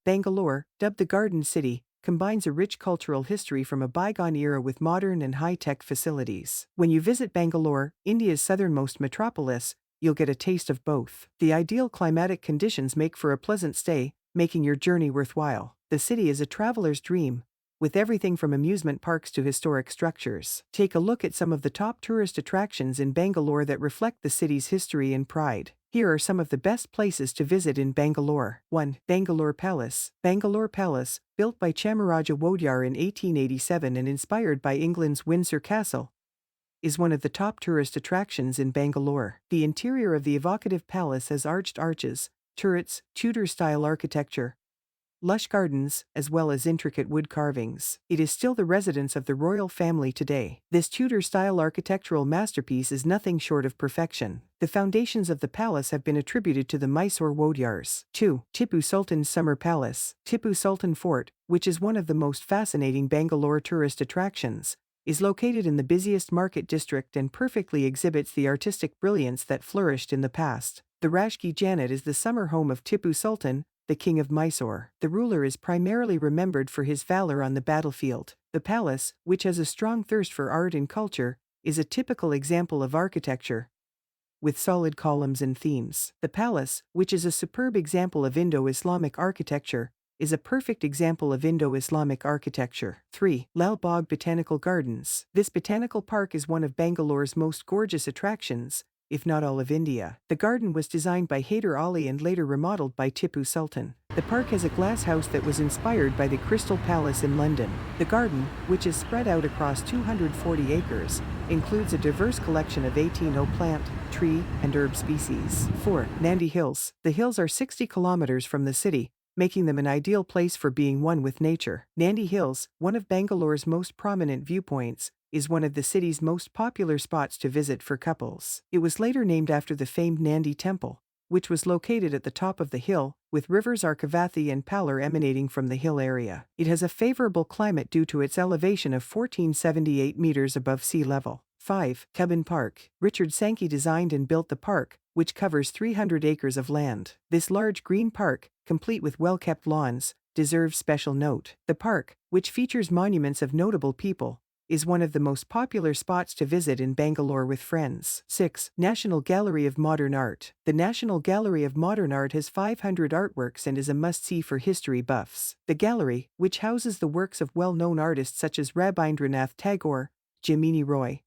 Bangalore, dubbed the Garden City, combines a rich cultural history from a bygone era with modern and high-tech facilities. When you visit Bangalore, India's southernmost metropolis, you'll get a taste of both. The ideal climatic conditions make for a pleasant stay, making your journey worthwhile. The city is a traveler's dream, with everything from amusement parks to historic structures. Take a look at some of the top tourist attractions in Bangalore that reflect the city's history and pride. Here are some of the best places to visit in Bangalore. 1. Bangalore Palace. Bangalore Palace, built by Chamaraja Wodeyar in 1887 and inspired by England's Windsor Castle, is one of the top tourist attractions in Bangalore. The interior of the evocative palace has arched arches, turrets, Tudor-style architecture, lush gardens, as well as intricate wood carvings. It is still the residence of the royal family today. This Tudor-style architectural masterpiece is nothing short of perfection. The foundations of the palace have been attributed to the Mysore Wodeyars. 2. Tippu Sultan's Summer Palace. Tippu Sultan Fort, which is one of the most fascinating Bangalore tourist attractions, is located in the busiest market district and perfectly exhibits the artistic brilliance that flourished in the past. The Rajki Janat is the summer home of Tippu Sultan, the king of Mysore. The ruler is primarily remembered for his valor on the battlefield. The palace, which has a strong thirst for art and culture, is a typical example of architecture, with solid columns and themes. The palace, which is a superb example of Indo-Islamic architecture, is a perfect example of Indo-Islamic architecture. 3. Lal Bagh Botanical Gardens. This botanical park is one of Bangalore's most gorgeous attractions, if not all of India. The garden was designed by Hyder Ali and later remodeled by Tippu Sultan. The park has a glass house that was inspired by the Crystal Palace in London. The garden, which is spread out across 240 acres, includes a diverse collection of 18 plant, tree, and herb species. 4. Nandi Hills. The hills are 60 kilometers from the city, making them an ideal place for being one with nature. Nandi Hills, one of Bangalore's most prominent viewpoints, is one of the city's most popular spots to visit for couples. It was later named after the famed Nandi Temple, which was located at the top of the hill, with rivers Arkavathi and Pallar emanating from the hill area. It has a favorable climate due to its elevation of 1478 meters above sea level. 5. Cubbon Park. Richard Sankey designed and built the park, which covers 300 acres of land. This large green park, complete with well-kept lawns, deserves special note. The park, which features monuments of notable people, is one of the most popular spots to visit in Bangalore with friends. 6. National Gallery of Modern Art. The National Gallery of Modern Art has 500 artworks and is a must-see for history buffs. The gallery, which houses the works of well-known artists such as Rabindranath Tagore, Jimini Roy,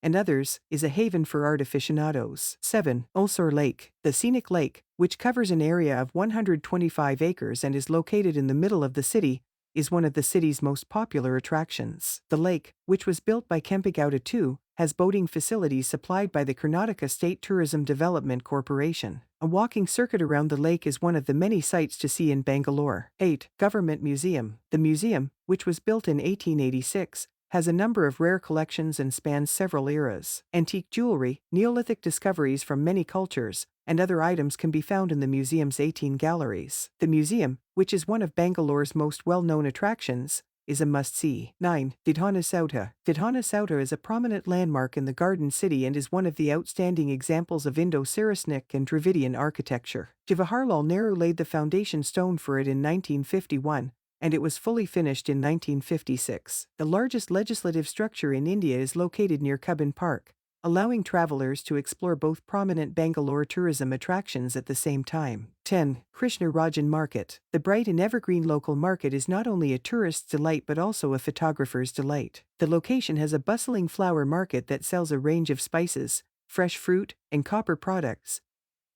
and others, is a haven for art aficionados. 7. Ulcer Lake. The scenic lake, which covers an area of 125 acres and is located in the middle of the city, is one of the city's most popular attractions. The lake, which was built by Kempegowda II, has boating facilities supplied by the Karnataka State Tourism Development Corporation. A walking circuit around the lake is one of the many sights to see in Bangalore. 8. Government Museum. The museum, which was built in 1886, has a number of rare collections and spans several eras. Antique jewelry, Neolithic discoveries from many cultures, and other items can be found in the museum's 18 galleries. The museum, which is one of Bangalore's most well-known attractions, is a must-see. 9. Vidhana Sauta. Vidhana Sauta is a prominent landmark in the Garden City and is one of the outstanding examples of Indo-Saracenic and Dravidian architecture. Jawaharlal Nehru laid the foundation stone for it in 1951, and it was fully finished in 1956. The largest legislative structure in India is located near Cubbon Park, allowing travelers to explore both prominent Bangalore tourism attractions at the same time. 10. Krishna Rajan Market. The bright and evergreen local market is not only a tourist's delight but also a photographer's delight. The location has a bustling flower market that sells a range of spices, fresh fruit, and copper products,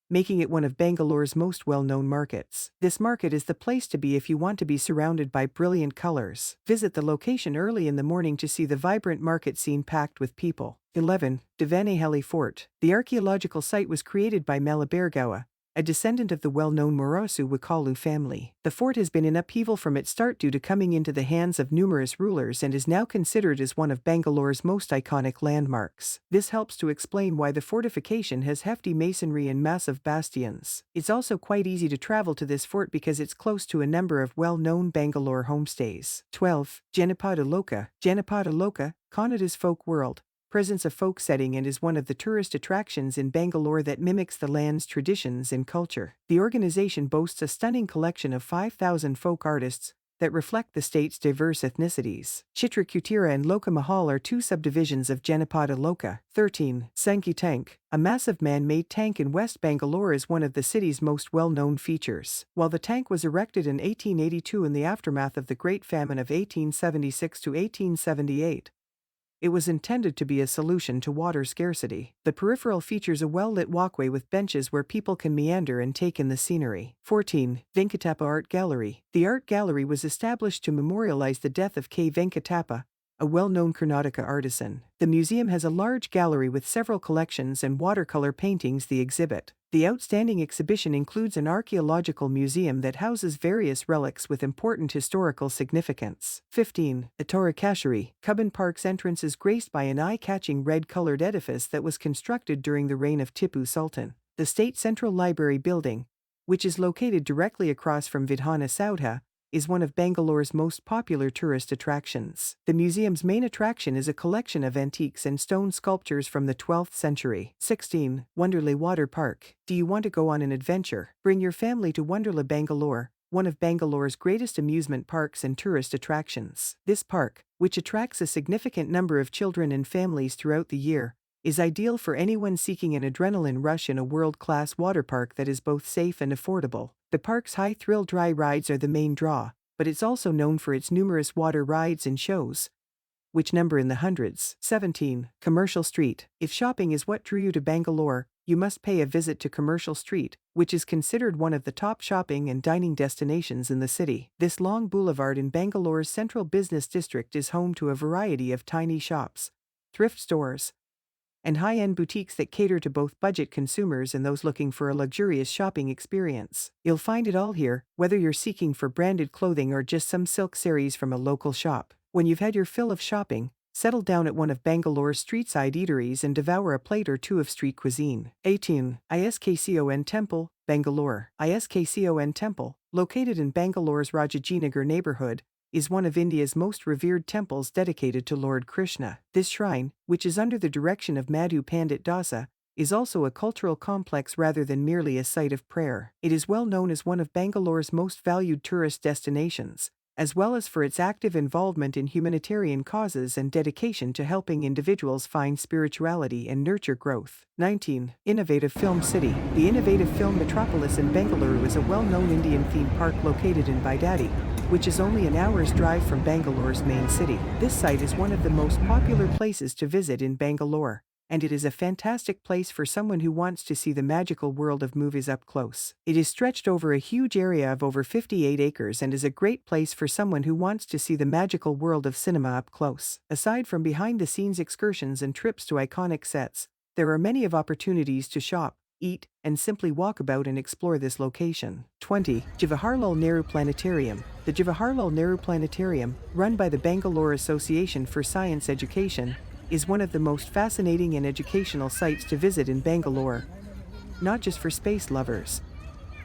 making it one of Bangalore's most well-known markets. This market is the place to be if you want to be surrounded by brilliant colors. Visit the location early in the morning to see the vibrant market scene packed with people. 11. Devanagari Fort. The archaeological site was created by Malabargawa, a descendant of the well-known Murasu Wakalu family. The fort has been in upheaval from its start due to coming into the hands of numerous rulers and is now considered as one of Bangalore's most iconic landmarks. This helps to explain why the fortification has hefty masonry and massive bastions. It's also quite easy to travel to this fort because it's close to a number of well-known Bangalore homestays. 12. Janapadaloka. Janapadaloka, Kannada's folk world, presents a folk setting and is one of the tourist attractions in Bangalore that mimics the land's traditions and culture. The organization boasts a stunning collection of 5,000 folk artists that reflect the state's diverse ethnicities. Chitrakuttira and Lokamahal are two subdivisions of Janapadaloka. 13. Sankitenk, a massive man-made tank in West Bangalore, is one of the city's most well-known features. While the tank was erected in 1882 in the aftermath of the Great Famine of 1876 to 1878, it was intended to be a solution to water scarcity. The peripheral features a well-lit walkway with benches where people can meander and take in the scenery. 14. Venkatapa Art Gallery. The art gallery was established to memorialize the death of K. Venkatapa, a well-known Karnataka artisan. The museum has a large gallery with several collections and watercolor paintings they exhibit. The outstanding exhibition includes an archaeological museum that houses various relics with important historical significance. 15. Atorakashari. Cubbon Park's entrance is graced by an eye-catching red-colored edifice that was constructed during the reign of Tippu Sultan. The State Central Library building, which is located directly across from Vidhana Saudha, is one of Bangalore's most popular tourist attractions. The museum's main attraction is a collection of antiques and stone sculptures from the 12th century. 16. Wonderla Water Park. Do you want to go on an adventure? Bring your family to Wonderla Bangalore, one of Bangalore's greatest amusement parks and tourist attractions. This park, which attracts a significant number of children and families throughout the year, is ideal for anyone seeking an adrenaline rush in a world-class water park that is both safe and affordable. The park's high-thrill dry rides are the main draw, but it's also known for its numerous water rides and shows, which number in the hundreds. 17. Commercial Street. If shopping is what drew you to Bangalore, you must pay a visit to Commercial Street, which is considered one of the top shopping and dining destinations in the city. This long boulevard in Bangalore's central business district is home to a variety of tiny shops, thrift stores, and high-end boutiques that cater to both budget consumers and those looking for a luxurious shopping experience. You'll find it all here, whether you're seeking for branded clothing or just some silk sarees from a local shop. When you've had your fill of shopping, settle down at one of Bangalore's street-side eateries and devour a plate or two of street cuisine. 18. Iskcon Temple, Bangalore. Iskcon Temple, located in Bangalore's Rajajinagar neighborhood, is one of India's most revered temples dedicated to Lord Krishna. This shrine, which is under the direction of Madhu Pandit Dasa, is also a cultural complex rather than merely a site of prayer. It is well known as one of Bangalore's most valued tourist destinations, as well as for its active involvement in humanitarian causes and dedication to helping individuals find spirituality and nurture growth. 19. Innovative Film City. The Innovative Film Metropolis in Bengaluru is a well-known Indian theme park located in Baidadi, which is only an hour's drive from Bangalore's main city. This site is one of the most popular places to visit in Bangalore, and it is a fantastic place for someone who wants to see the magical world of movies up close. It is stretched over a huge area of over 58 acres and is a great place for someone who wants to see the magical world of cinema up close. Aside from behind-the-scenes excursions and trips to iconic sets, there are many opportunities to shop, eat, and simply walk about and explore this location. 20. Jawaharlal Nehru Planetarium. The Jawaharlal Nehru Planetarium, run by the Bangalore Association for Science Education, is one of the most fascinating and educational sites to visit in Bangalore, not just for space lovers,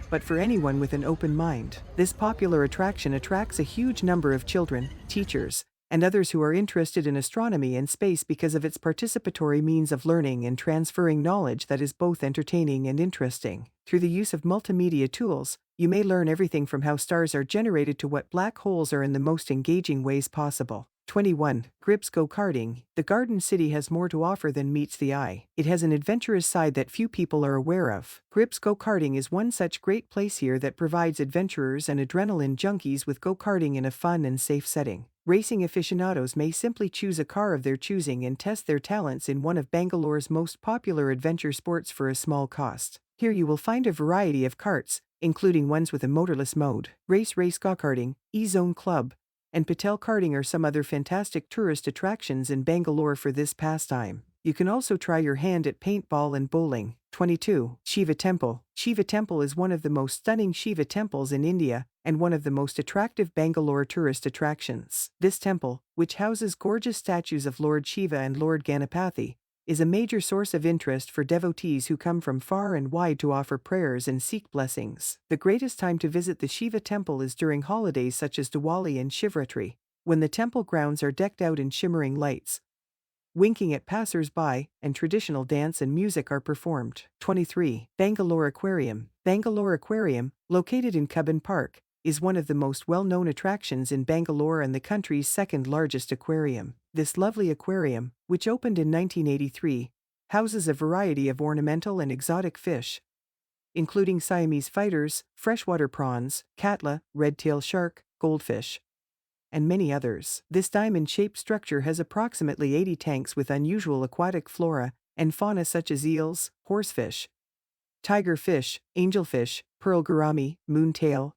but for anyone with an open mind. This popular attraction attracts a huge number of children, teachers, and others who are interested in astronomy and space because of its participatory means of learning and transferring knowledge that is both entertaining and interesting. Through the use of multimedia tools, you may learn everything from how stars are generated to what black holes are in the most engaging ways possible. 21. Grips Go-Karting. The Garden City has more to offer than meets the eye. It has an adventurous side that few people are aware of. Grips Go-Karting is one such great place here that provides adventurers and adrenaline junkies with go-karting in a fun and safe setting. Racing aficionados may simply choose a car of their choosing and test their talents in one of Bangalore's most popular adventure sports for a small cost. Here you will find a variety of karts, including ones with a motorless mode. Race Go-Karting, E-Zone Club, and Patel Karting are some other fantastic tourist attractions in Bangalore for this pastime. You can also try your hand at paintball and bowling. 22. Shiva Temple. Shiva Temple is one of the most stunning Shiva temples in India and one of the most attractive Bangalore tourist attractions. This temple, which houses gorgeous statues of Lord Shiva and Lord Ganapathy, is a major source of interest for devotees who come from far and wide to offer prayers and seek blessings. The greatest time to visit the Shiva Temple is during holidays such as Diwali and Shivratri, when the temple grounds are decked out in shimmering lights, winking at passers-by, and traditional dance and music are performed. 23. Bangalore Aquarium. Bangalore Aquarium, located in Cubbon Park, is one of the most well-known attractions in Bangalore and the country's second-largest aquarium. This lovely aquarium, which opened in 1983, houses a variety of ornamental and exotic fish, including Siamese fighters, freshwater prawns, catla, red-tail shark, goldfish, and many others. This diamond-shaped structure has approximately 80 tanks with unusual aquatic flora and fauna such as eels, horsefish, tigerfish, angelfish, pearl gourami, moontail,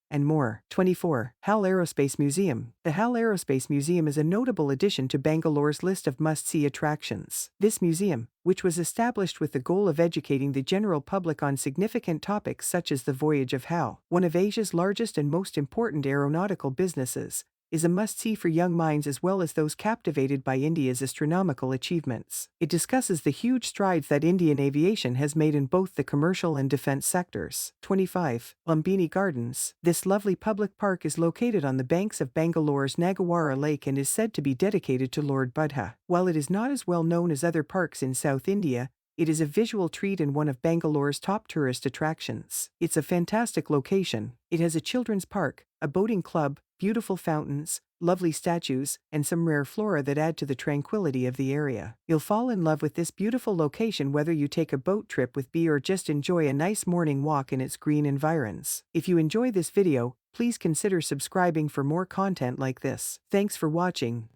and more. 24. Hal Aerospace Museum. The Hal Aerospace Museum is a notable addition to Bangalore's list of must-see attractions. This museum, which was established with the goal of educating the general public on significant topics such as the voyage of Hal, one of Asia's largest and most important aeronautical businesses, is a must-see for young minds as well as those captivated by India's astronomical achievements. It discusses the huge strides that Indian aviation has made in both the commercial and defense sectors. 25. Lambini Gardens. This lovely public park is located on the banks of Bangalore's Nagawara Lake and is said to be dedicated to Lord Buddha. While it is not as well known as other parks in South India, it is a visual treat and one of Bangalore's top tourist attractions. It's a fantastic location. It has a children's park, a boating club, beautiful fountains, lovely statues, and some rare flora that add to the tranquility of the area. You'll fall in love with this beautiful location whether you take a boat trip with B or just enjoy a nice morning walk in its green environs. If you enjoy this video, please consider subscribing for more content like this. Thanks for watching.